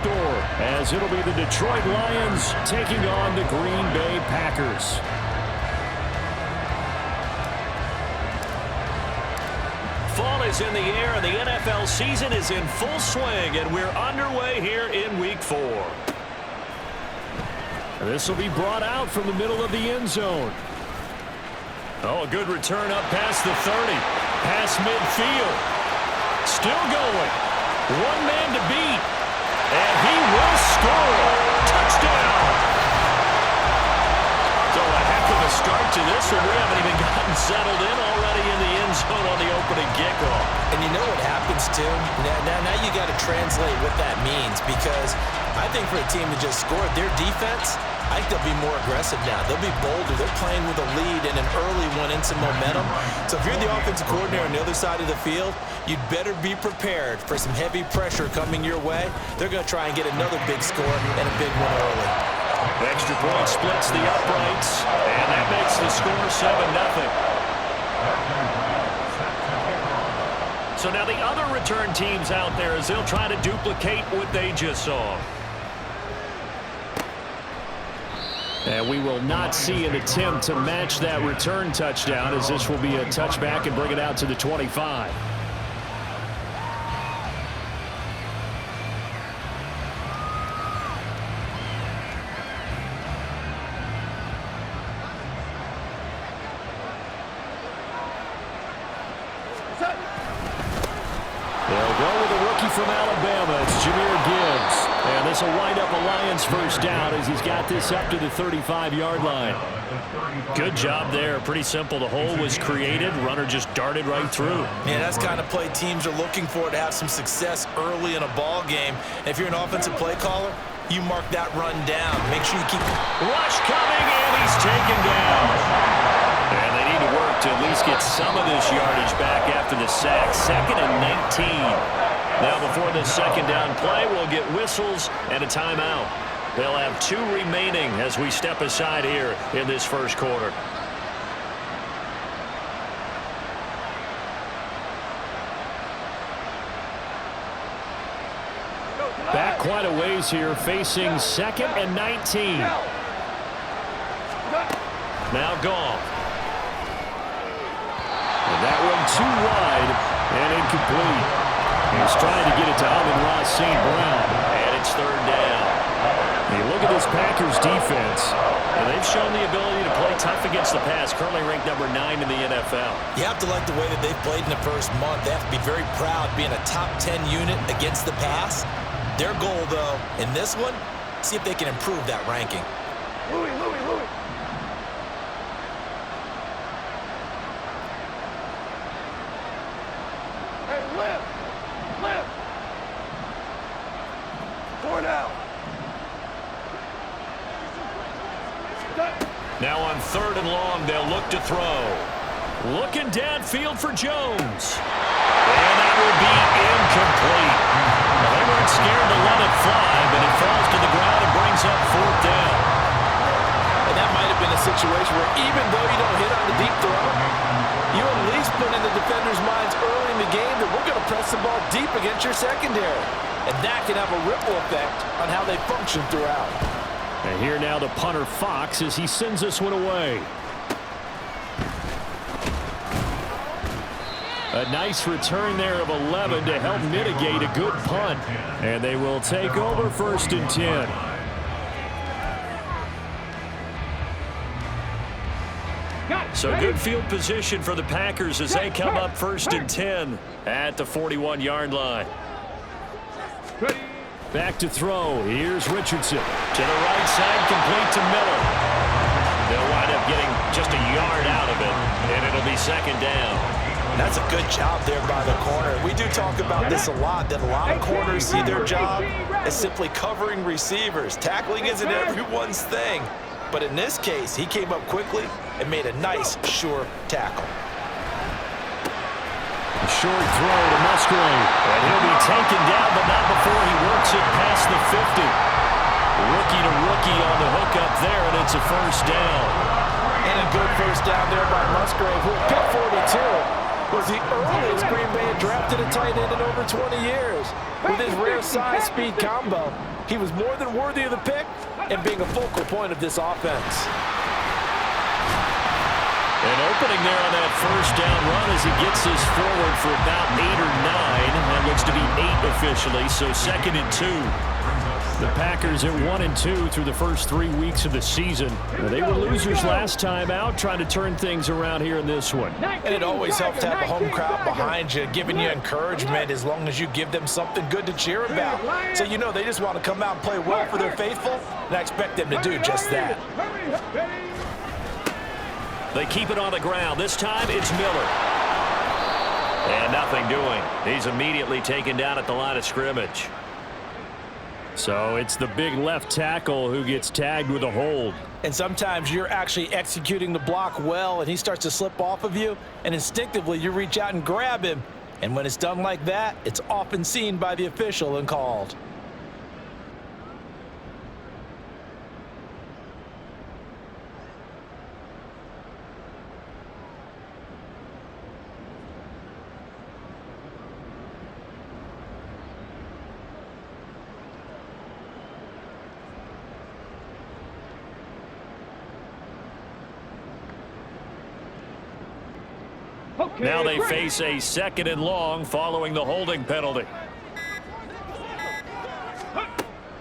score, as it'll be the Detroit Lions taking on the Green Bay Packers. Fall is in the air, and the NFL season is in full swing, and we're underway here in Week 4. This will be brought out from the middle of the end zone. Oh, a good return up past the 30. Past midfield. Still going. One man to beat. And he will score. Touchdown. So a heck of a start to this one. We haven't even gotten settled in already in the end zone on the opening kickoff. And you know what happens, too? Now you got to translate what that means, because I think for a team to just score, their defense, I think they'll be more aggressive now. They'll be bolder. They're playing with a lead and an early one and some momentum. So if you're the offensive coordinator on the other side of the field, you'd better be prepared for some heavy pressure coming your way. They're going to try and get another big score and a big one early. Extra point splits the uprights, and that makes the score 7-0. So now the other return teams out there as they'll try to duplicate what they just saw. And we will not see an attempt to match that return touchdown, as this will be a touchback and bring it out to the 25. They'll go with a rookie from Alabama. It's Jahmyr Gibbs. And this will wind up a Lions first down as he's got this up to the 35-yard line. Good job there. Pretty simple. The hole was created. Runner just darted right through. Yeah, that's the kind of play teams are looking for to have some success early in a ball game. And if you're an offensive play caller, you mark that run down. Make sure you keep... Rush coming, and he's taken down. And they need to work to at least get some of this yardage back after the sack. 2nd and 19. Now before this second down play, we'll get whistles and a timeout. They'll have 2 remaining as we step aside here in this first quarter. Back quite a ways here, facing 2nd and 19. Now Goff. And that one too wide and incomplete. He's trying to get it to Amon-Ra St. Brown, and it's 3rd down. You look at this Packers defense, and they've shown the ability to play tough against the pass, currently ranked number 9 in the NFL. You have to like the way that they've played in the first month. They have to be very proud being a top 10 unit against the pass. Their goal, though, in this one, see if they can improve that ranking. Louis. Hey, lift. Now on 3rd and long, they'll look to throw. Looking downfield for Jones. And that will be incomplete. They weren't scared to let it fly, but it falls to the ground and brings up 4th down. And that might have been a situation where even though you don't hit on the deep throw, you at least put in the defenders' minds early in the game that we're going to press the ball deep against your secondary. And that can have a ripple effect on how they function throughout. And here now the punter Fox as he sends this one away. A nice return there of 11 to help mitigate a good punt. And they will take over 1st and 10. So good field position for the Packers as they come up 1st and 10 at the 41-yard line. Back to throw. Here's Richardson. To the right side, complete to Miller. They'll wind up getting just a yard out of it, and it'll be 2nd down. That's a good job there by the corner. We do talk about this a lot, that a lot of corners see their job as simply covering receivers. Tackling isn't everyone's thing. But in this case, he came up quickly and made a nice, sure tackle. A short throw to Musgrave. And he'll be taken down, but not before he works it past the 50. Rookie to rookie on the hook up there, and it's a 1st down. And a good 1st down there by Musgrave, who picked 42. was the earliest Green Bay had drafted a tight end in over 20 years. With his rare size-speed combo, he was more than worthy of the pick and being a focal point of this offense. An opening there on that first down run as he gets this forward for about 8 or 9. That looks to be 8 officially, so 2nd and 2. The Packers at 1-2 through the first 3 weeks of the season. They were losers last time out, trying to turn things around here in this one. And it always helps to have a home crowd behind you, giving you encouragement as long as you give them something good to cheer about. So you know they just want to come out and play well for their faithful, and I expect them to do just that. They keep it on the ground. This time it's Miller. And nothing doing. He's immediately taken down at the line of scrimmage. So it's the big left tackle who gets tagged with a hold. And sometimes you're actually executing the block well, and he starts to slip off of you, and instinctively you reach out and grab him. And when it's done like that, it's often seen by the official and called. Now they face a 2nd and long following the holding penalty.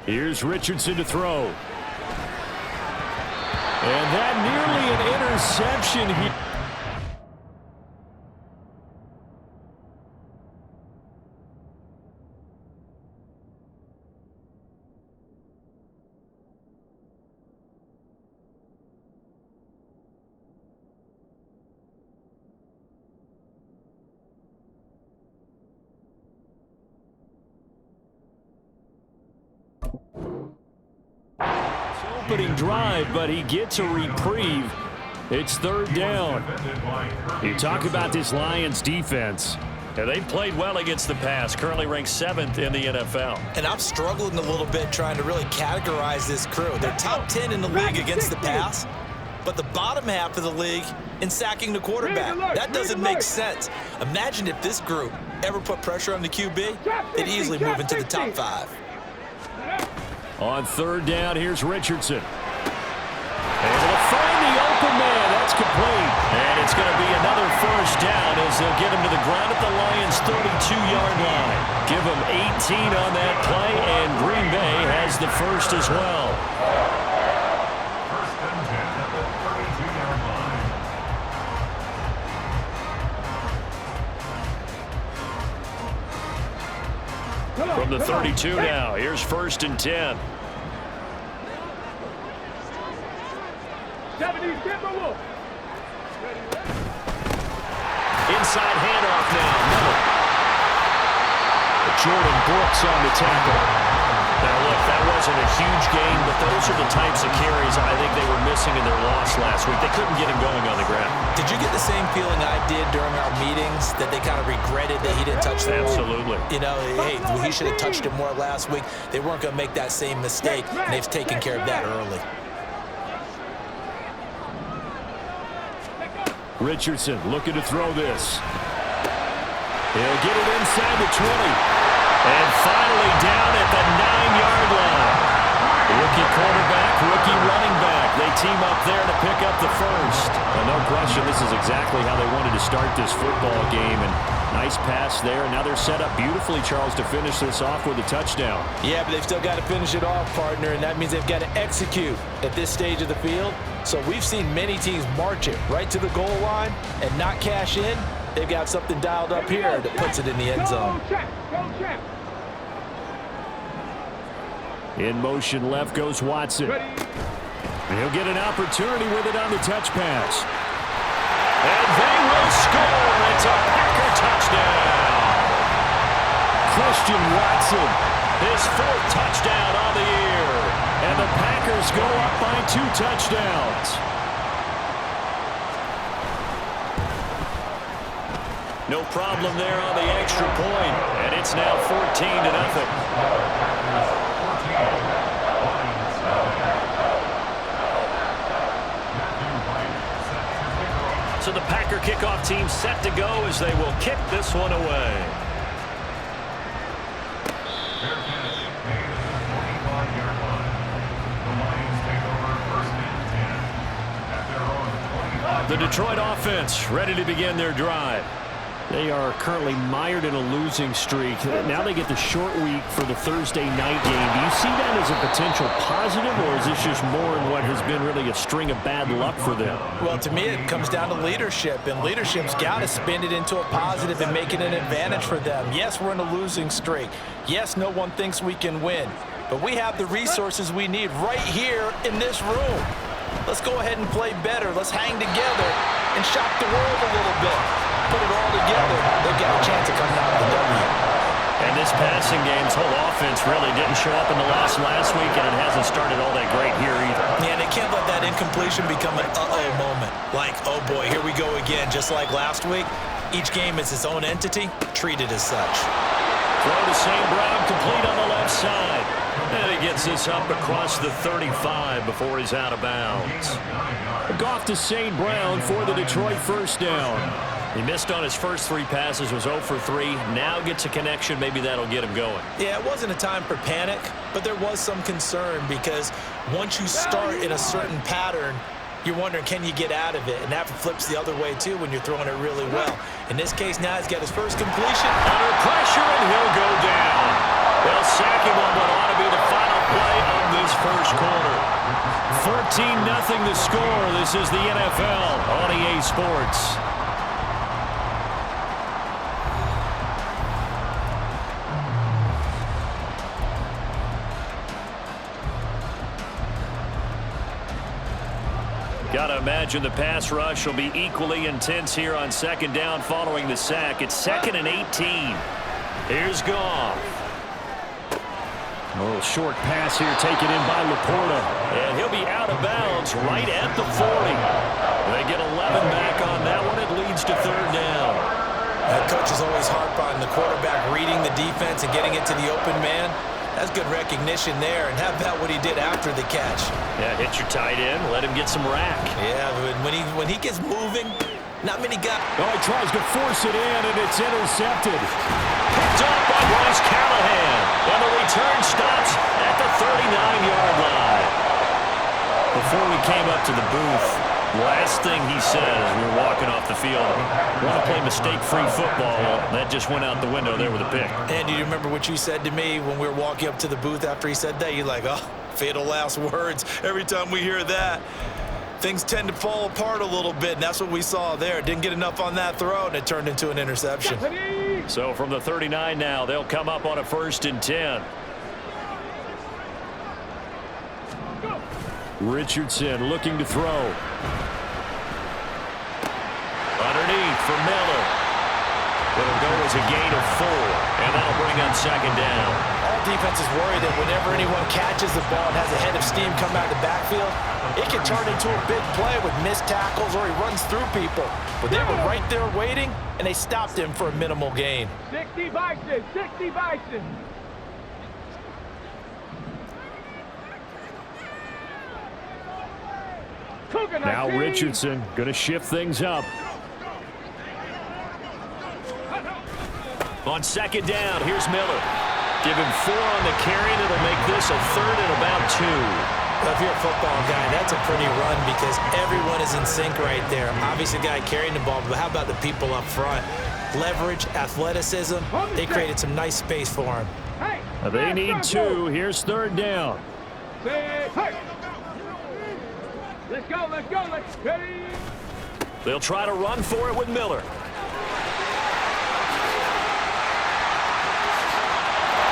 Here's Richardson to throw. And that nearly an interception here. Opening drive, but he gets a reprieve. It's 3rd down. You talk about this Lions defense. Yeah, they've played well against the pass, currently ranked 7th in the NFL. And I'm struggling a little bit trying to really categorize this crew. They're top 10 in the league against the pass, but the bottom half of the league in sacking the quarterback. That doesn't make sense. Imagine if this group ever put pressure on the QB, they'd easily move into the top 5. On 3rd down, here's Richardson. Able to find the open man. That's complete. And it's going to be another 1st down as they'll get him to the ground at the Lions' 32-yard line. Give him 18 on that play, and Green Bay has the 1st as well. From the 32 now, here's 1st and 10. Inside handoff now, Miller. Jordan Brooks on the tackle. Now look, that wasn't a huge gain, but those are the types of carries I think they were missing in their loss last week. They couldn't get him going on the ground. Did you get the same feeling I did during our meetings, that they kind of regretted that he didn't touch the ball? Absolutely. You know, hey, he should have touched it more last week. They weren't going to make that same mistake, and they've taken care of that early. Richardson looking to throw this. He'll get it inside the 20. And finally down at the 9-yard line. Rookie quarterback, rookie running back. They team up there to pick up the 1st. And no question, this is exactly how they wanted to start this football game. And nice pass there. Now they're set up beautifully, Charles, to finish this off with a touchdown. Yeah, but they've still got to finish it off, partner, and that means they've got to execute at this stage of the field. So we've seen many teams march it right to the goal line and not cash in. They've got something dialed up here that puts it in the end zone. In motion left goes Watson. He'll get an opportunity with it on the touch pass. And they will score. It's a Packer touchdown. Christian Watson, his 4th touchdown on the year. And the Packers go up by 2 touchdowns. No problem there on the extra point, and it's now 14-0. So the Packer kickoff team set to go as they will kick this one away. The Detroit offense ready to begin their drive. They are currently mired in a losing streak. Now they get the short week for the Thursday night game. Do you see that as a potential positive, or is this just more in what has been really a string of bad luck for them? Well, to me, it comes down to leadership, and leadership's got to spin it into a positive and make it an advantage for them. Yes, we're in a losing streak. Yes, no one thinks we can win, but we have the resources we need right here in this room. Let's go ahead and play better. Let's hang together and shock the world a little bit. Put it all together. They've got a chance of coming out with the W. And this passing game's whole offense really didn't show up in the last week, and it hasn't started all that great here either. Yeah, they can't let that incompletion become an uh-oh moment. Like, oh boy, here we go again. Just like last week, each game is its own entity, treated as such. Throw to St. Brown, complete on the left side. And he gets this up across the 35 before he's out of bounds. Goff to St. Brown for the Detroit first down. He missed on his first 3 passes, was 0 for 3. Now gets a connection. Maybe that'll get him going. Yeah, it wasn't a time for panic, but there was some concern because once you start in a certain pattern, you're wondering, can you get out of it? And that flips the other way, too, when you're throwing it really well. In this case, now he's got his first completion. Under pressure, and he'll go down. They'll sack him on what ought to be the final play of this first quarter. 14-0 the score. This is the NFL on EA Sports. Got to imagine the pass rush will be equally intense here on second down following the sack. It's 2nd and 18. Here's Goff. A little short pass here taken in by Laporta. And he'll be out of bounds right at the 40. They get 11 back on that one. It leads to 3rd down. That coach is always harp on the quarterback reading the defense and getting it to the open man. That's good recognition there. And how about what he did after the catch? Yeah, hit your tight end. Let him get some rack. Yeah, but when he gets moving, not many guys. Oh, he tries to force it in, and it's intercepted. Picked up by Bryce Callahan. And the return stops at the 39-yard line. Before we came up to the booth, last thing he said as we were walking off the field, want to play mistake-free football. Well, that just went out the window there with a pick. And do you remember what you said to me when we were walking up to the booth after he said that? You're like, oh, fatal last words. Every time we hear that, things tend to fall apart a little bit, and that's what we saw there. Didn't get enough on that throw, and it turned into an interception. So from the 39 now, they'll come up on a 1st and 10. Richardson looking to throw. Underneath for Miller. It'll go as a gain of 4, and that'll bring on 2nd down. All defenses worry that whenever anyone catches the ball and has a head of steam come out of the backfield, it can turn into a big play with missed tackles or he runs through people. But they were right there waiting, and they stopped him for a minimal gain. 60 Bison, 60 Bison. Now Richardson going to shift things up. On 2nd down, here's Miller. Give him 4 on the carry, and it'll make this a 3rd and about 2. Well, if you're a football guy, that's a pretty run because everyone is in sync right there. Obviously, the guy carrying the ball, but how about the people up front? Leverage, athleticism, they created some nice space for him. They need 2. Here's 3rd down. Let's go, let's go, let's go. They'll try to run for it with Miller.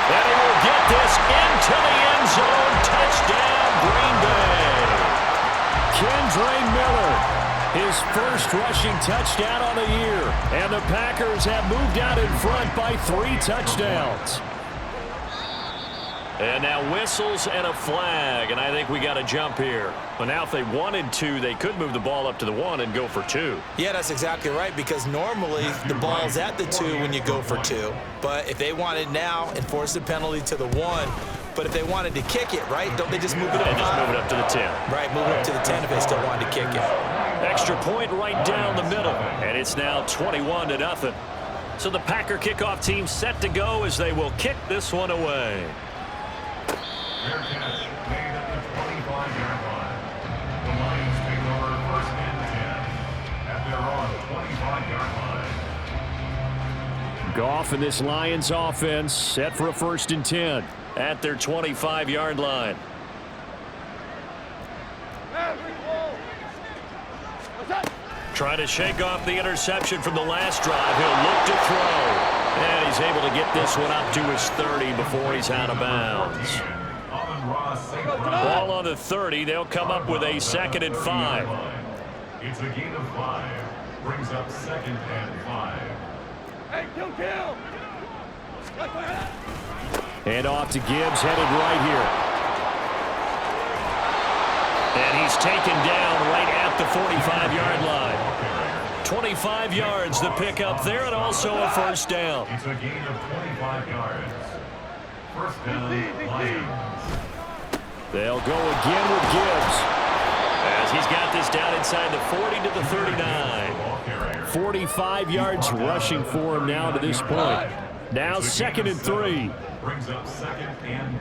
And he will get this into the end zone. Touchdown, Green Bay. Kendre Miller, his first rushing touchdown on the year. And the Packers have moved out in front by 3 touchdowns. And now whistles and a flag, and I think we got a jump here. But now if they wanted to, they could move the ball up to the 1 and go for 2. Yeah, that's exactly right, because normally the ball's at the 2 when you go for 2. But if they want it now and force the penalty to the 1, But if they wanted to kick it, right, don't they just move it up? And just move it up to the 10. Right, move it up to the 10 if they still wanted to kick it. Extra point right down the middle. And it's now 21-0. So the Packer kickoff team set to go as they will kick this one away. Fair catch made at the 25-yard line. The Lions take over 1st and 10 at their own 25-yard line. Goff and this Lions offense set for a 1st and 10 at their 25-yard line. Trying to shake off the interception from the last drive. He'll look to throw. And he's able to get this one up to his 30 before he's out of bounds. Ball on the 30. They'll come up with a 2nd and 5. It's a gain of 5. Brings up 2nd and 5. Hey, kill! And off to Gibbs, headed right here. And he's taken down right at the 45-yard line. 25 yards the pickup there, and also a 1st down. It's a gain of 25 yards. 1st down, Lions. They'll go again with Gibbs. As he's got this down inside the 40 to the 39. 45 yards rushing for him now to this point. Now 2nd and 3. Brings up 2nd and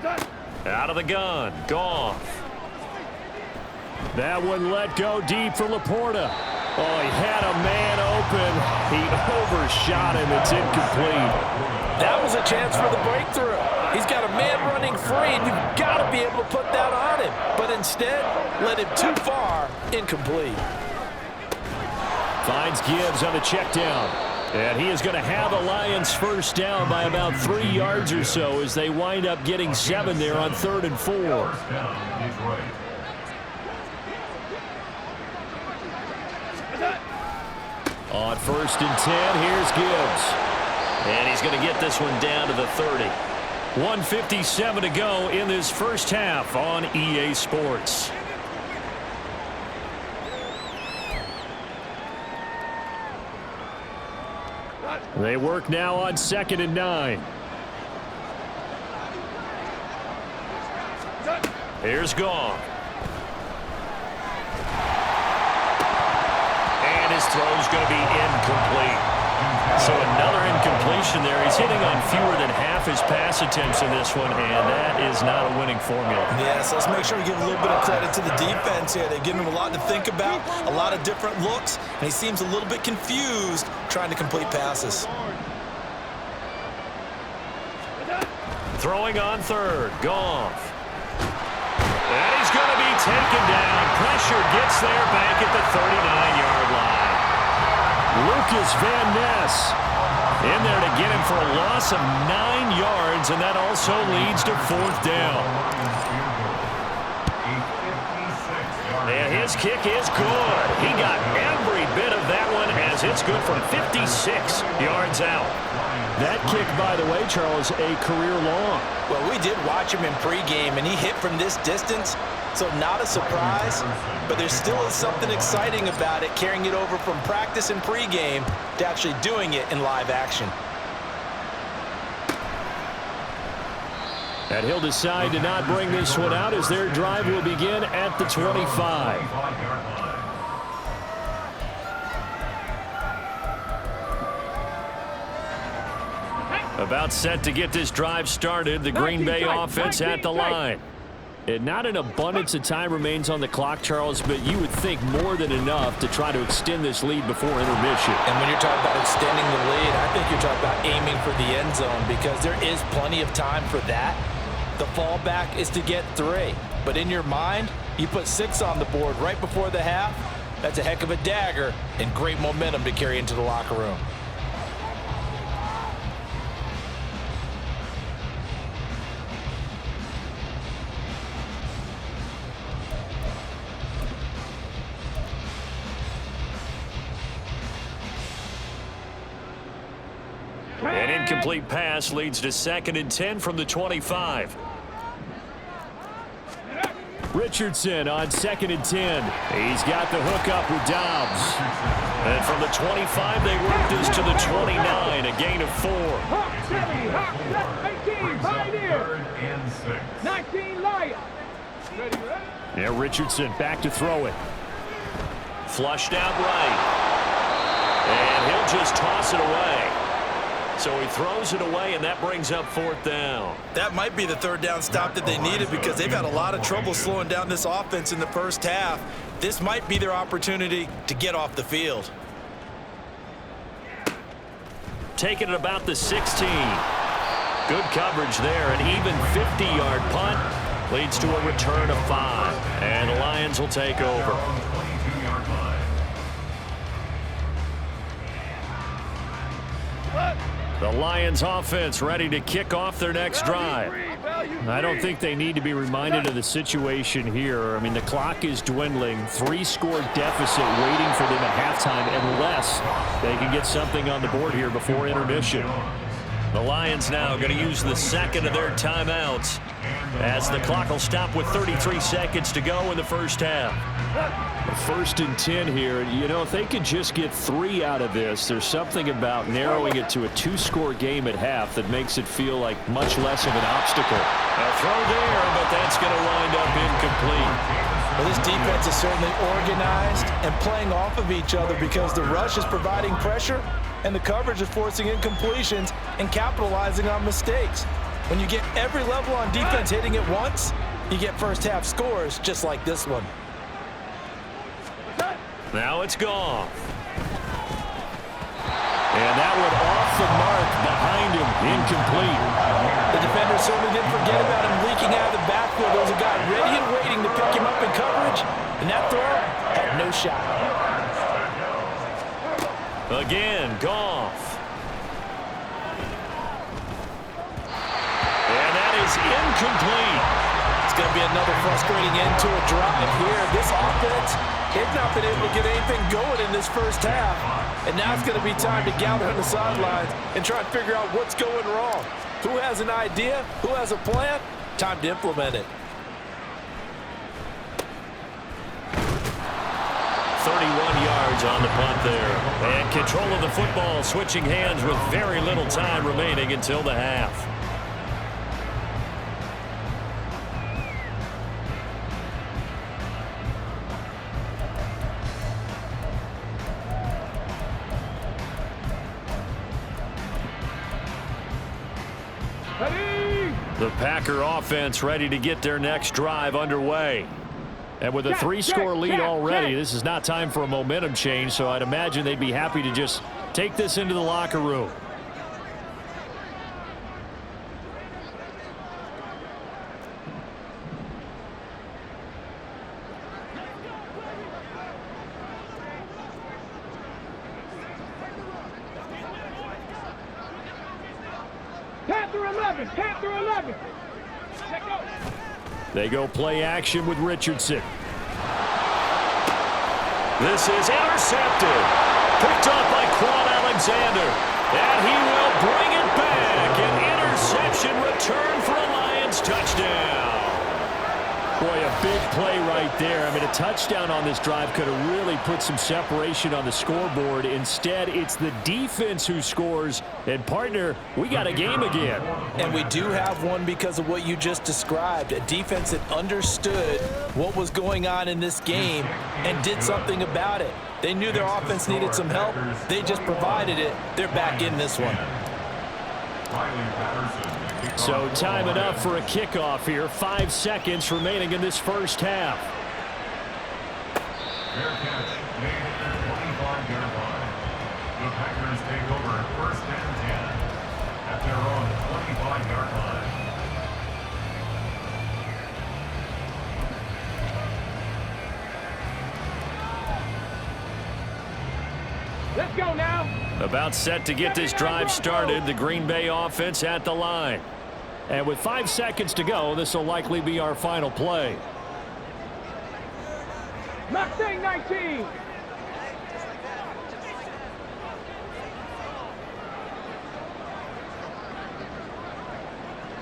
3. Out of the gun, Goff. That one let go deep for Laporta. Oh, he had a man open. He overshot him. It's incomplete. That was a chance for the breakthrough. He's got a man running free, and you've got to be able to put that on him. But instead, led him too far, incomplete. Finds Gibbs on the check down. And he is going to have the Lions 1st down by about 3 yards or so as they wind up getting 7 there on 3rd and 4. 1st down, Detroit. On 1st and 10, here's Gibbs. And he's going to get this one down to the 30. 1:57 to go in this 1st half on EA Sports. They work now on 2nd and 9. Here's Goff. And his throw's going to be incomplete. So another incompletion there. He's hitting on fewer than half his pass attempts in this one, and that is not a winning formula. Yes, let's make sure we give a little bit of credit to the defense here. They've given him a lot to think about, a lot of different looks, and he seems a little bit confused trying to complete passes. Throwing on 3rd, Goff. And he's going to be taken down. Pressure gets there back at the 39-yard line. Lucas Van Ness in there to get him for a loss of 9 yards, and that also leads to 4th down. And his kick is good. He got every bit of that one as it's good from 56 yards out. That kick, by the way, Charles, a career long. Well, we did watch him in pregame, and he hit from this distance, so not a surprise, but there still is something exciting about it, carrying it over from practice and pregame to actually doing it in live action. And he'll decide to not bring this one out as their drive will begin at the 25. About set to get this drive started, the Green Bay offense at the line. And not an abundance of time remains on the clock, Charles, but you would think more than enough to try to extend this lead before intermission. And when you're talking about extending the lead, I think you're talking about aiming for the end zone because there is plenty of time for that. The fallback is to get 3. But in your mind, you put 6 on the board right before the half. That's a heck of a dagger and great momentum to carry into the locker room. An incomplete pass leads to 2nd and 10 from the 25. Richardson on 2nd and 10. He's got the hook up with Dobbs. And from the 25, they work this to the 29, a gain of 4. Hawk 70, Hawk 18. brings up Pioneer. 3rd and 6. 19 Lions. Ready, ready? Yeah, Richardson back to throw it. Flushed out right. And he'll just toss it away. So he throws it away, and that brings up 4th down. That might be the 3rd down stop that they needed because they've had a lot of trouble slowing down this offense in the first half. This might be their opportunity to get off the field. Taking it about the 16. Good coverage there. An even 50-yard punt leads to a return of 5. And the Lions will take over. 22-yard line. The Lions offense ready to kick off their next drive. I don't think they need to be reminded of the situation here. I mean, the clock is dwindling. 3-score deficit waiting for them at halftime unless they can get something on the board here before intermission. The Lions now going to use the second of their timeouts as the clock will stop with 33 seconds to go in the first half. 1st and 10 here. You know, if they could just get 3 out of this, there's something about narrowing it to a 2-score game at half that makes it feel like much less of an obstacle. A throw there, but that's going to wind up incomplete. Well, this defense is certainly organized and playing off of each other because the rush is providing pressure and the coverage is forcing incompletions and capitalizing on mistakes. When you get every level on defense hitting it once, you get first half scores just like this one. Now it's gone. And that one off the mark behind him, incomplete. The defender certainly didn't forget about him leaking out of the backfield. There was a guy ready and waiting to pick him up in coverage, and that throw had no shot. Again, Goff. And that is incomplete. It's going to be another frustrating end to a drive here. This offense, they've not been able to get anything going in this first half. And now it's going to be time to gather on the sidelines and try and figure out what's going wrong. Who has an idea? Who has a plan? Time to implement it. 31 yards on the punt there. And control of the football switching hands with very little time remaining until the half. The Packer offense ready to get their next drive underway. And with a 3-score lead already, this is not time for a momentum change, so I'd imagine they'd be happy to just take this into the locker room. Panther 11. Check out. They go play action with Richardson. This is intercepted. Picked up by Quan Alexander. And he will bring it back. An interception return for a Lions touchdown. Boy, a big play right there. I mean, a touchdown on this drive could have really put some separation on the scoreboard. Instead, it's the defense who scores. And, partner, we got a game again. And we do have one because of what you just described. A defense that understood what was going on in this game and did something about it. They knew their offense needed some help. They just provided it. They're back in this one. So time enough for a kickoff here. 5 seconds remaining in this first half. Fair catch made at the 25-yard line. The Packers take over 1st and 10 at their own 25-yard line. Let's go now. About set to get this drive started. The Green Bay offense at the line. And with 5 seconds to go, this will likely be our final play. Mustang 19.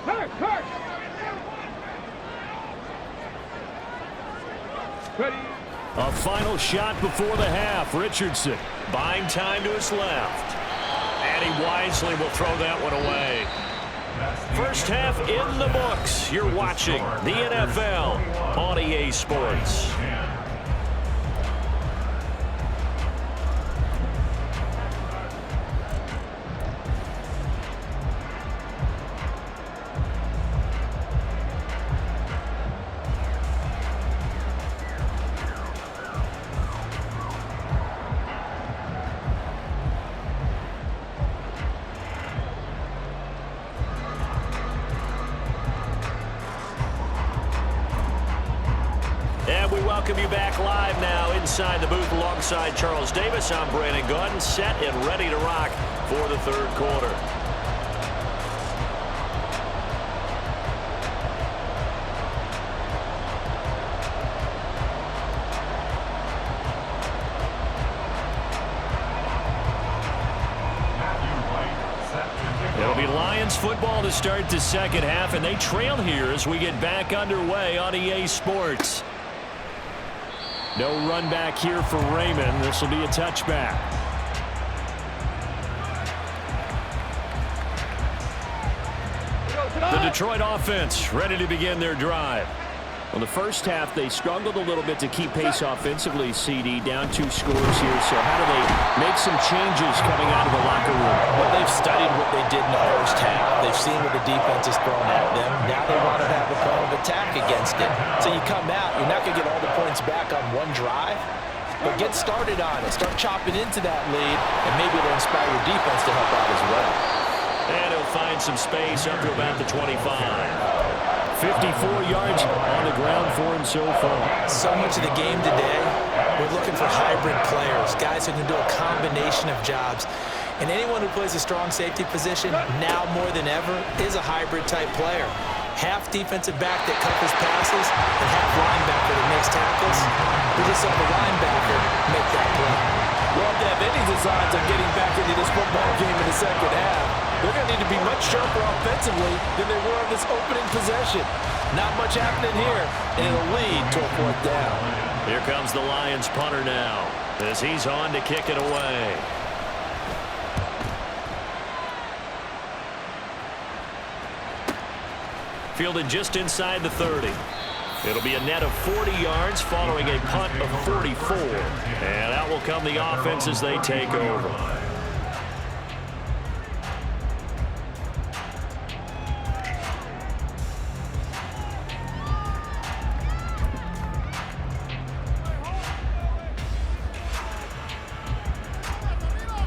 Hurt. Ready. A final shot before the half. Richardson Buying time to his left. And he wisely will throw that one away. First half in the books. You're watching the NFL on EA Sports. And we welcome you back live now inside the booth alongside Charles Davis. I'm Brandon God, set and ready to rock for the third quarter. It'll be Lions football to start the second half, and they trail here as we get back underway on EA Sports. No run back here for Raymond. This will be a touchback. The Detroit offense ready to begin their drive. Well, the first half, they struggled a little bit to keep pace offensively, CD, down 2 scores here. So how do they make some changes coming out of the locker room? Well, they've studied what they did in the first half. They've seen what the defense has thrown at them. Now they want to have a plan of attack against it. So you come out, you're not going to get all the points back on one drive, but get started on it. Start chopping into that lead, and maybe it'll inspire your defense to help out as well. And he'll find some space up to about the 25. 54 yards on the ground for him so far. So much of the game today, we're looking for hybrid players, guys who can do a combination of jobs. And anyone who plays a strong safety position, now more than ever, is a hybrid-type player. Half defensive back that covers passes and half linebacker that makes tackles. We just saw the linebacker make that play. Well, if they have any designs of getting back into this football game in the second half, they're going to need to be much sharper offensively than they were in this opening possession. Not much happening here, and it'll lead to a 4th down. Here comes the Lions punter now as he's on to kick it away. Fielded just inside the 30. It'll be a net of 40 yards following a punt of 44. And out will come the offense as they take over.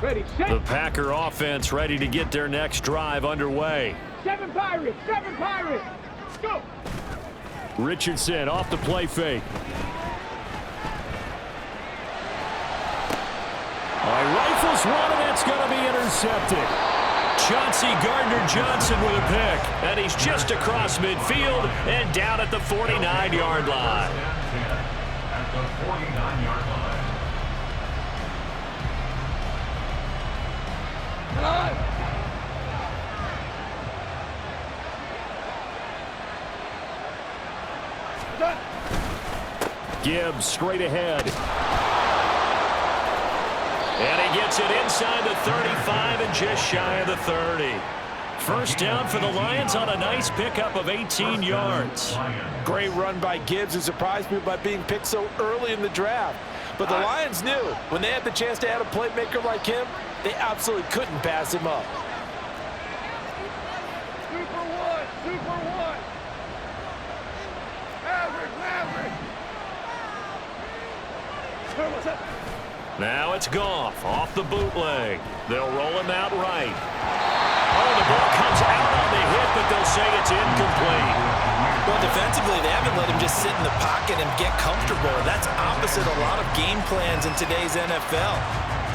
Ready, set. The Packer offense ready to get their next drive underway. 7 Pirates, 7 Pirates. Go. Richardson off the play fake. Rifles one, and that's going to be intercepted. Chauncey Gardner-Johnson with a pick. And he's just across midfield and down at the 49-yard line. At the 49-yard line. Gibbs straight ahead. And he gets it inside the 35 and just shy of the 30. First down for the Lions on a nice pickup of 18 yards. Great run by Gibbs, who surprised me by being picked so early in the draft. But the Lions knew when they had the chance to add a playmaker like him, they absolutely couldn't pass him up. Super one, super one. Maverick. Now it's Goff off the bootleg. They'll roll him out right. Oh, the ball comes out on the hit, but they'll say it's incomplete. Well, defensively, they haven't let him just sit in the pocket and get comfortable. That's opposite a lot of game plans in today's NFL.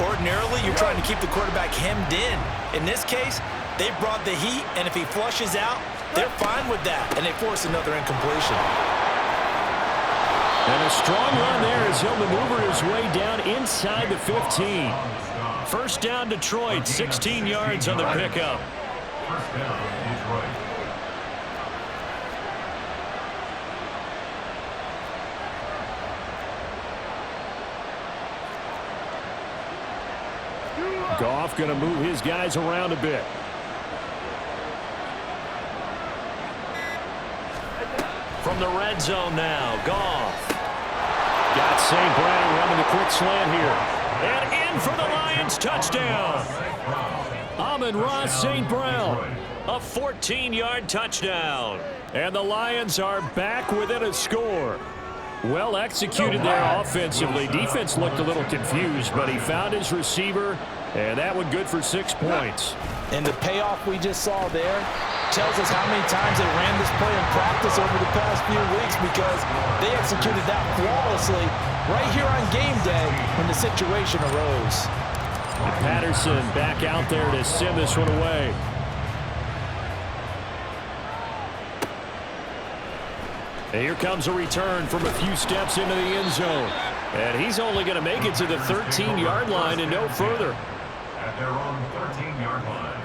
Ordinarily, you're trying to keep the quarterback hemmed in. In this case, they brought the heat, and if he flushes out, they're fine with that, and they force another incompletion. And a strong run there as he'll maneuver his way down inside the 15. First down, Detroit, 16 yards on the pickup. First down, Detroit. Goff going to move his guys around a bit. From the red zone now, Goff. Got St. Brown running the quick slant here. And in for the Lions, touchdown. Amon-Ra St. Brown. A 14-yard touchdown. And the Lions are back within a score. Well executed there offensively. Defense looked a little confused, but he found his receiver, and that one good for 6 points. And the payoff we just saw there tells us how many times they ran this play in practice over the past few weeks, because they executed that flawlessly right here on game day when the situation arose. And Patterson back out there to send this one away. And here comes a return from a few steps into the end zone. And he's only going to make it to the 13-yard line and no further. At their own 13-yard line.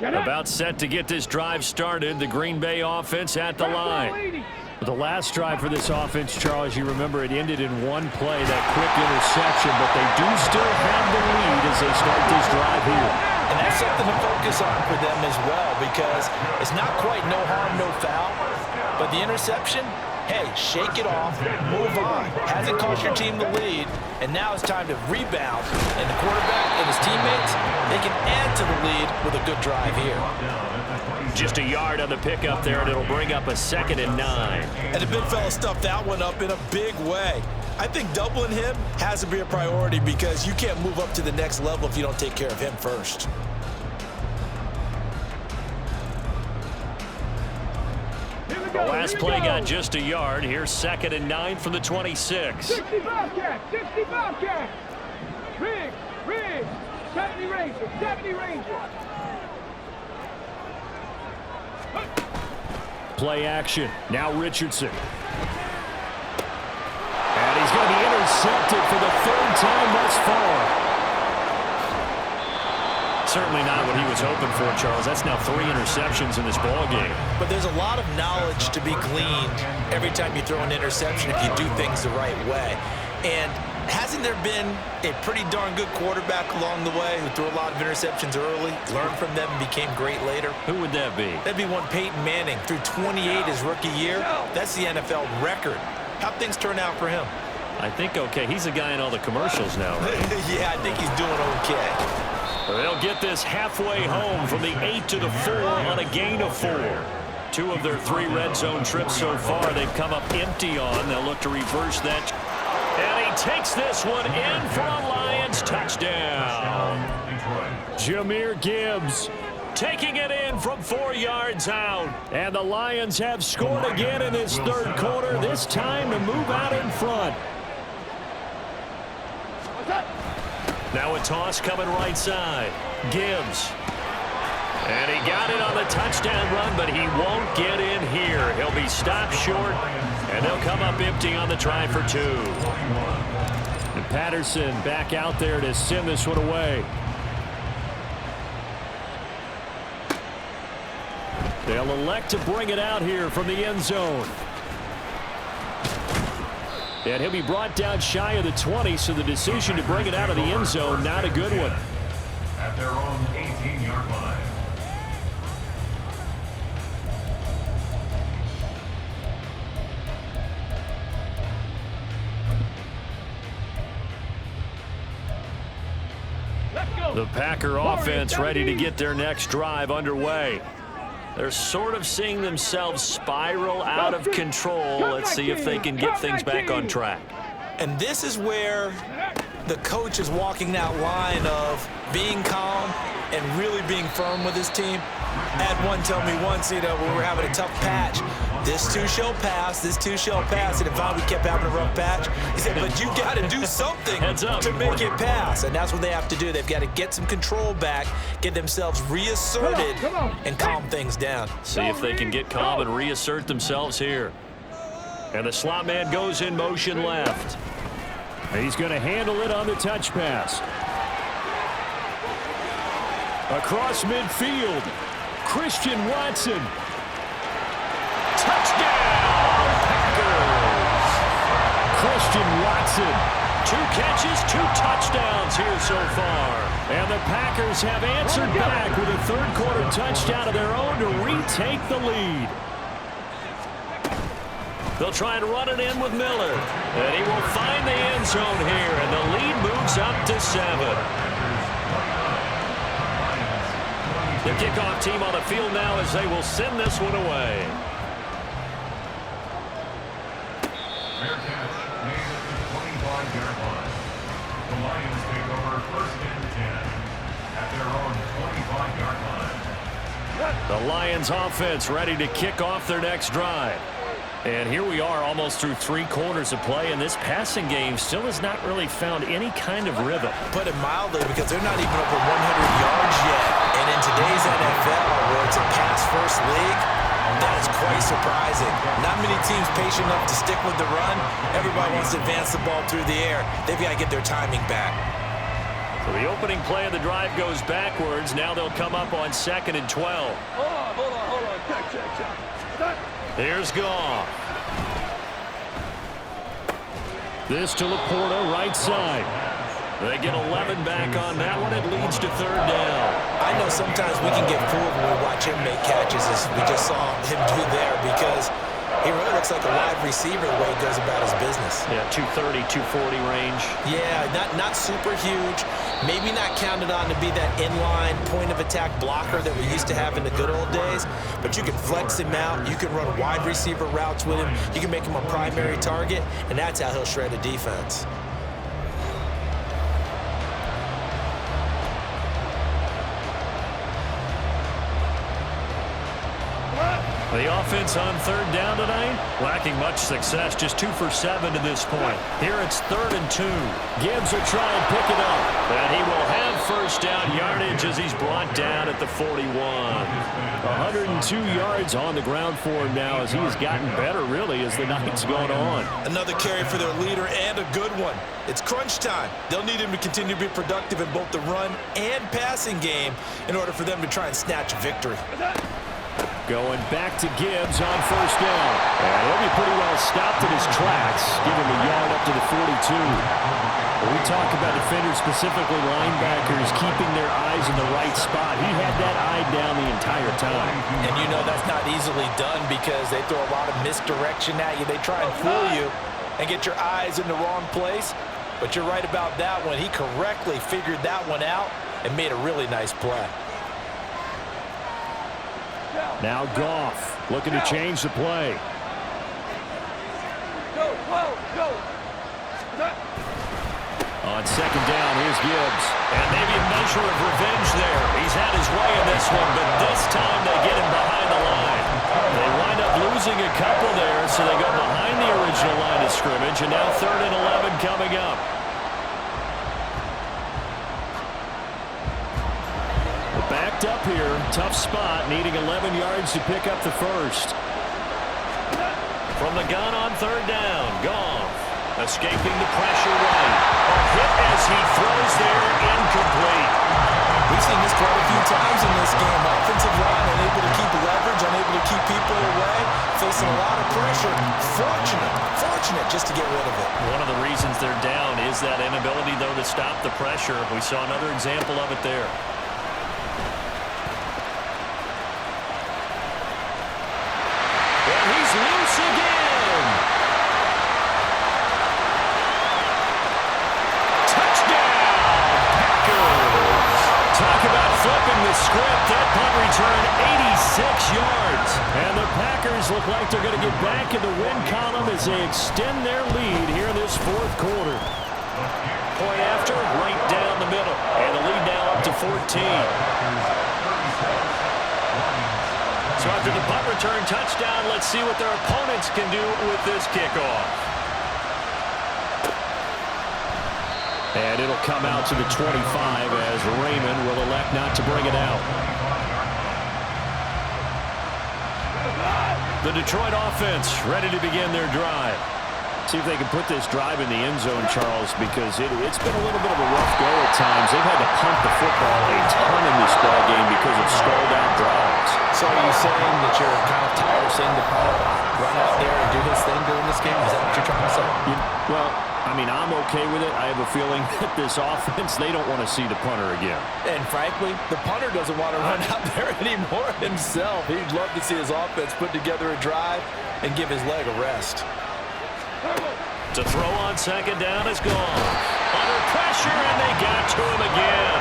About set to get this drive started. The Green Bay offense at the line. The last drive for this offense, Charles, you remember it ended in one play, that quick interception, but they do still have the lead as they start this drive here. And that's something to focus on for them as well, because it's not quite no harm, no foul, but the interception, hey, shake it off, move on. Hasn't cost your team the lead, and now it's time to rebound. And the quarterback and his teammates, they can add to the lead with a good drive here. Just a yard on the pickup there, and it'll bring up a 2nd and 9. And the big fella stuffed that one up in a big way. I think doubling him has to be a priority, because you can't move up to the next level if you don't take care of him first. The last play got just a yard. Here's 2nd and 9 from the 26. 60 Bobcat, 60 Bobcat. Rig, 70 Ranger, 70 Ranger. Play action. Now Richardson. And he's going to be intercepted for the 3rd time thus far. Certainly not what he was hoping for, Charles. That's now 3 interceptions in this ball game. But there's a lot of knowledge to be gleaned every time you throw an interception if you do things the right way. And hasn't there been a pretty darn good quarterback along the way who threw a lot of interceptions early, learned from them, and became great later? Who would that be? That'd be one Peyton Manning. Threw 28 his rookie year. That's the NFL record. How'd things turn out for him? I think okay. He's a guy in all the commercials now, right? Yeah, I think he's doing okay. They'll get this halfway home from the 8 to the 4 on a gain of 4. 2 of their 3 red zone trips so far they've come up empty on. They'll look to reverse that. And he takes this one in for a Lions touchdown. Jahmyr Gibbs Taking it in from 4 yards out. And the Lions have scored again in this 3rd quarter, this time to move out in front. Now a toss coming right side. Gibbs. And he got it on the touchdown run, but he won't get in here. He'll be stopped short, and they'll come up empty on the try for 2. And Patterson back out there to send this one away. They'll elect to bring it out here from the end zone. And he'll be brought down shy of the 20, so the decision to bring it out of the end zone, not a good one. At their own 18-yard line. The Packer offense ready to get their next drive underway. They're sort of seeing themselves spiral out of control. Let's see if they can get things back on track. And this is where the coach is walking that line of being calm and really being firm with his team. I had one tell me once, when we were having a tough patch, this too shall pass, this too shall pass, and if we kept having a rough patch, he said, but you got to do something to make it pass, and that's what they have to do. They've got to get some control back, get themselves reasserted, and calm things down. See if they can get calm and reassert themselves here. And the slot man goes in motion left. He's going to handle it on the touch pass. Across midfield, Christian Watson. Touchdown! Watson. 2 catches, 2 touchdowns here so far. And the Packers have answered back with a third-quarter touchdown of their own to retake the lead. They'll try and run it in with Miller. And he will find the end zone here, and the lead moves up to 7. The kickoff team on the field now as they will send this one away. Fair catch made at the 25-yard line. The Lions take over first and 10 at their own 25-yard line. The Lions offense ready to kick off their next drive. And here we are almost through 3 quarters of play, and this passing game still has not really found any kind of rhythm. Put it mildly, because they're not even over 100 yards yet. And in today's NFL, where it's a pass-first league, that is quite surprising. Not many teams patient enough to stick with the run. Everybody wants to advance the ball through the air. They've got to get their timing back. So the opening play of the drive goes backwards. Now they'll come up on 2nd and 12. Hold on. Check. Here's Goff. This to Laporta, right side. They get 11 back on that one. It leads to 3rd down. I know sometimes we can get fooled when we watch him make catches, as we just saw him do there, because he really looks like a wide receiver the way he goes about his business. Yeah, 230, 240 range. Yeah, not super huge. Maybe not counted on to be that inline point-of-attack blocker that we used to have in the good old days, but you can flex him out. You can run wide receiver routes with him. You can make him a primary target, and that's how he'll shred a defense. The offense on 3rd down tonight, lacking much success, just 2 for 7 to this point. Here it's 3rd and 2. Gibbs will try and pick it up. And he will have first down yardage as he's brought down at the 41. 102 yards on the ground for him now as he has gotten better, really, as the night's gone on. Another carry for their leader, and a good one. It's crunch time. They'll need him to continue to be productive in both the run and passing game in order for them to try and snatch a victory. Going back to Gibbs on 1st down. And he'll be pretty well stopped in his tracks, giving the yard up to the 42. When we talk about defenders, specifically linebackers, keeping their eyes in the right spot, he had that eye down the entire time. And you know that's not easily done because they throw a lot of misdirection at you. They try and fool you and get your eyes in the wrong place. But you're right about that one. He correctly figured that one out and made a really nice play. Now Goff looking to change the play. Go. On 2nd down, here's Gibbs. And maybe a measure of revenge there. He's had his way in this one, but this time they get him behind the line. They wind up losing a couple there, so they go behind the original line of scrimmage, and now 3rd and 11 coming up. Backed up here, tough spot, needing 11 yards to pick up the first. From the gun on 3rd down, Goff escaping the pressure right. A hit as he throws there, incomplete. We've seen this quite a few times in this game. Offensive line unable to keep leverage, unable to keep people away, facing a lot of pressure. Fortunate just to get rid of it. One of the reasons they're down is that inability, though, to stop the pressure. We saw another example of it there. Loose again. Touchdown, Packers. Talk about flipping the script. That punt return, 86 yards. And the Packers look like they're going to get back in the win column as they extend their lead here in this 4th quarter. Point after, right down the middle. And the lead now up to 14. So after the punt return touchdown, let's see what their opponents can do with this kickoff. And it'll come out to the 25 as Raymond will elect not to bring it out. The Detroit offense ready to begin their drive. See if they can put this drive in the end zone, Charles, because it's been a little bit of a rough go at times. They've had to punt the football a ton in this ball game because of stalled-out drives. So are you saying that you're kind of tired of seeing the ball run out there and do this thing during this game? Is that what you're trying to say? Well, I mean, I'm okay with it. I have a feeling that this offense, they don't want to see the punter again. And frankly, the punter doesn't want to run out there anymore himself. He'd love to see his offense put together a drive and give his leg a rest. To throw on second down is gone. Under pressure, and they got to him again.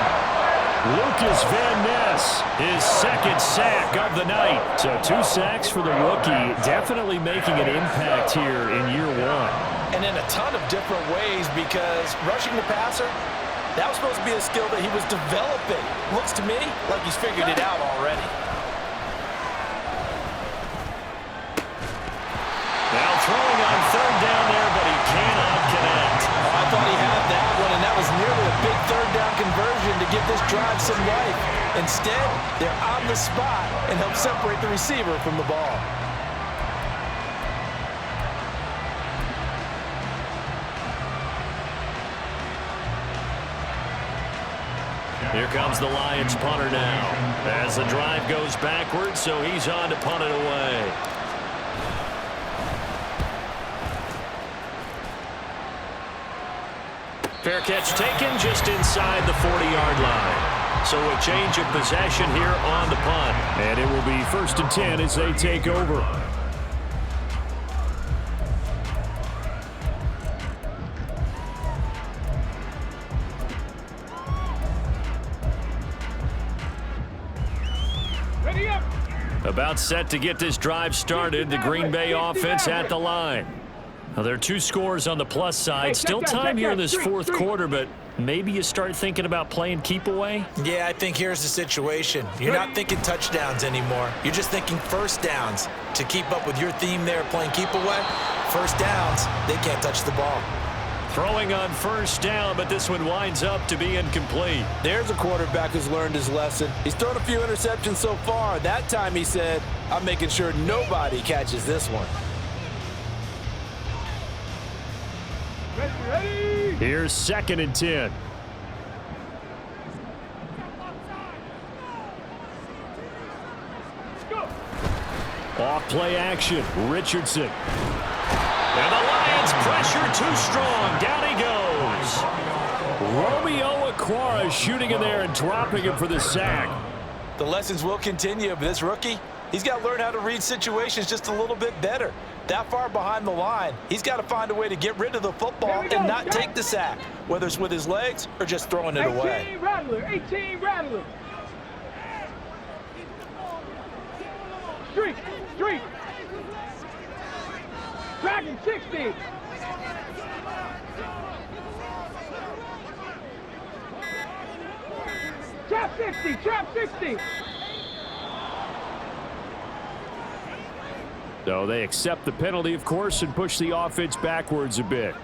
Lucas Van Ness, his second sack of the night. So 2 sacks for the rookie, definitely making an impact here in year 1. And in a ton of different ways, because rushing the passer, that was supposed to be a skill that he was developing. Looks to me like he's figured it out already. Now throwing on third down there, but he cannot connect. Oh, I thought he had that one, and that was nearly a big third down conversion to give this drive some life. Instead, they're on the spot and help separate the receiver from the ball. Here comes the Lions punter now. As the drive goes backwards, so he's on to punt it away. Fair catch taken just inside the 40-yard line. So a change of possession here on the punt. And it will be 1st and 10 as they take over. Ready up. About set to get this drive started. The Green Bay offense at the line. Now, there are 2 scores on the plus side. Still time here in this 4th quarter, but maybe you start thinking about playing keep away? Yeah, I think here's the situation. You're not thinking touchdowns anymore. You're just thinking first downs. To keep up with your theme there, playing keep away, first downs, they can't touch the ball. Throwing on first down, but this one winds up to be incomplete. There's a quarterback who's learned his lesson. He's thrown a few interceptions so far. That time he said, I'm making sure nobody catches this one. Ready. Here's 2nd and 10. Off play action, Richardson. And the Lions pressure too strong. Down he goes. Romeo Okwara shooting in there and dropping him for the sack. The lessons will continue, but this rookie, he's got to learn how to read situations just a little bit better. That far behind the line, he's got to find a way to get rid of the football and not take the sack, whether it's with his legs or just throwing it away. 18 Rattler, 18 Rattler. Streak. Dragon 60. Trap 60. So they accept the penalty, of course, and push the offense backwards a bit.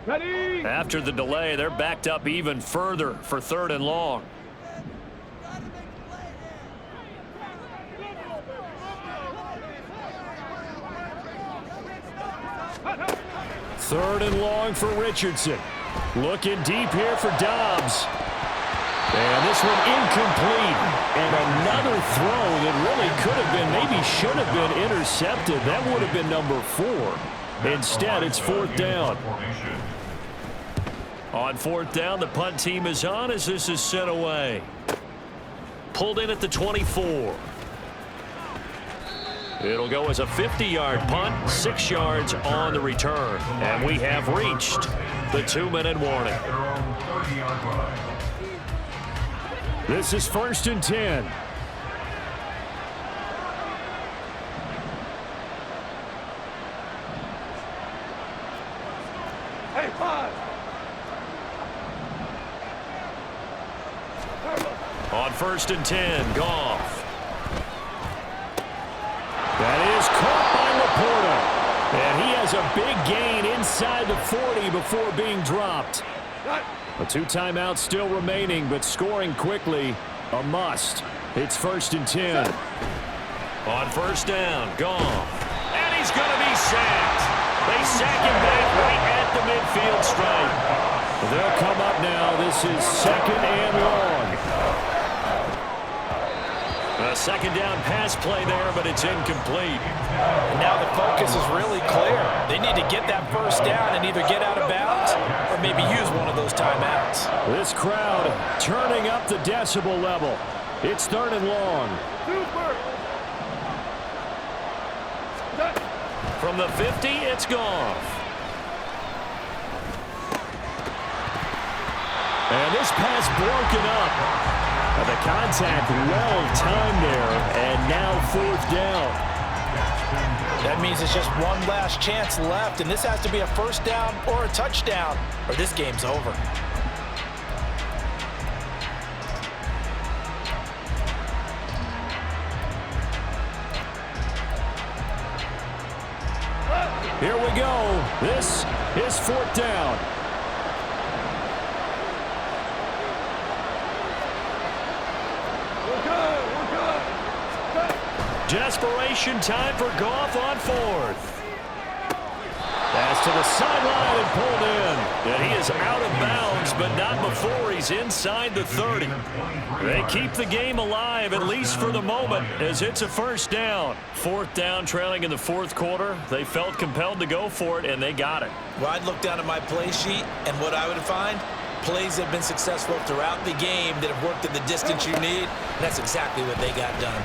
Ready. After the delay, they're backed up even further for 3rd and long. Third and long for Richardson. Looking deep here for Dobbs. And this one incomplete. And another throw that really could have been, maybe should have been intercepted. That would have been number 4. Instead, it's 4th down. On 4th down, the punt team is on as this is sent away. Pulled in at the 24. It'll go as a 50-yard punt, 6 yards on the return. And we have reached the 2-minute warning. This is 1st and 10. Hey, 5. On 1st and 10, Goff. That is caught by Laporta. And he has a big gain inside the 40 before being dropped. A 2 timeouts still remaining, but scoring quickly, a must. It's 1st and 10. On 1st down, Goff. And he's going to be sacked. They sack him back right at the midfield stripe. They'll come up now. This is 2nd and long. A second down pass play there, but it's incomplete. And now the focus is really clear. They need to get that first down and either get out of bounds or maybe use one of those timeouts. This crowd turning up the decibel level. It's 3rd and long. From the 50, it's Goff. And this pass broken up. The contact well timed there, and now 4th down. That means it's just one last chance left, and this has to be a first down or a touchdown, or this game's over. Here we go. This is 4th down. Desperation time for Goff on 4th. Pass to the sideline and pulled in. And he is out of bounds, but not before he's inside the 30. They keep the game alive, at least for the moment, as it's a first down. 4th down, trailing in the 4th quarter. They felt compelled to go for it, and they got it. Well, I'd look down at my play sheet, and what I would find, plays that have been successful throughout the game that have worked in the distance you need, and that's exactly what they got done.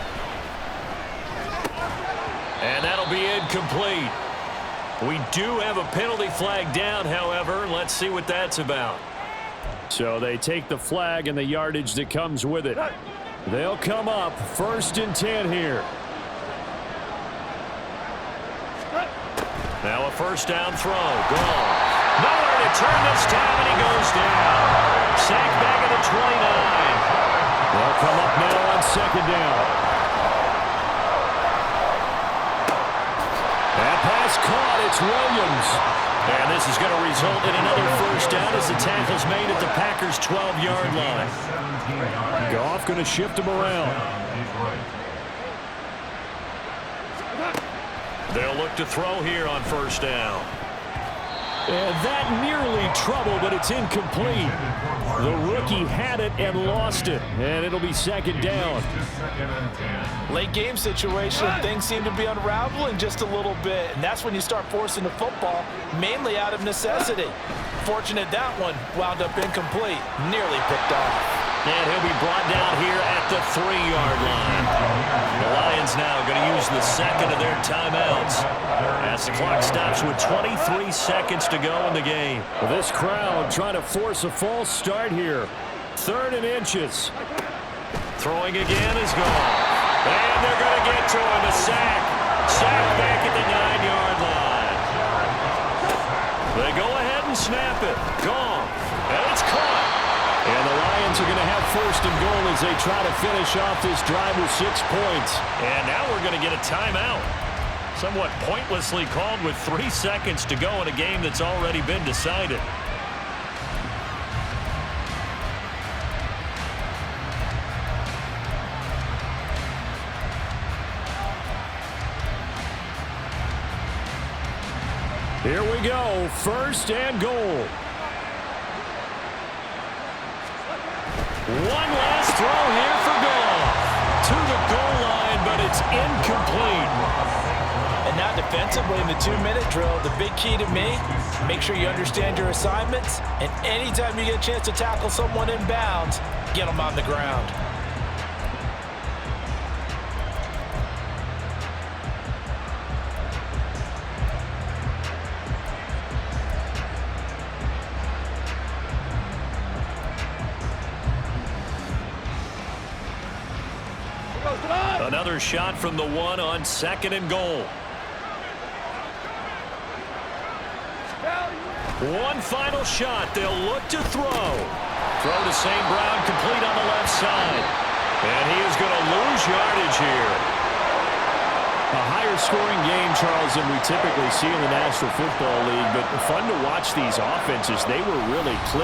And that'll be incomplete. We do have a penalty flag down, however. Let's see what that's about. So they take the flag and the yardage that comes with it. They'll come up 1st and 10 here. Now a first down throw. Gone. Nowhere to turn this time, and he goes down. Sacked back at the 29. They'll come up now on 2nd down. That pass caught. It's Williams. And this is going to result in another first down as the tackle's made at the Packers' 12-yard line. Goff going to shift him around. They'll look to throw here on first down. And that nearly trouble, but it's incomplete. The rookie had it and lost it, and it'll be 2nd down. Late game situation, things seem to be unraveling just a little bit, and that's when you start forcing the football, mainly out of necessity. Fortunate that one wound up incomplete, nearly picked off. And he'll be brought down here at the 3-yard line. The Lions now going to use the second of their timeouts as the clock stops with 23 seconds to go in the game. Well, this crowd trying to force a false start here. 3rd and inches. Throwing again is gone. And they're going to get to him. A sack. Sack back at the 9-yard line. They go ahead and snap it. Gone. And it's caught. And the Lions are going to have 1st and goal as they try to finish off this drive with 6 points. And now we're going to get a timeout. Somewhat pointlessly called with 3 seconds to go in a game that's already been decided. Here we go. 1st and goal. One last throw here for Goff. To the goal line, but it's incomplete. And now defensively in the 2-minute drill, the big key to me, make sure you understand your assignments, and anytime you get a chance to tackle someone in bounds, get them on the ground. Another shot from the 1 on 2nd and goal. One final shot. They'll look to throw. Throw to St. Brown, complete on the left side. And he is going to lose yardage here. A higher scoring game, Charles, than we typically see in the National Football League, but fun to watch these offenses. They were really clicking.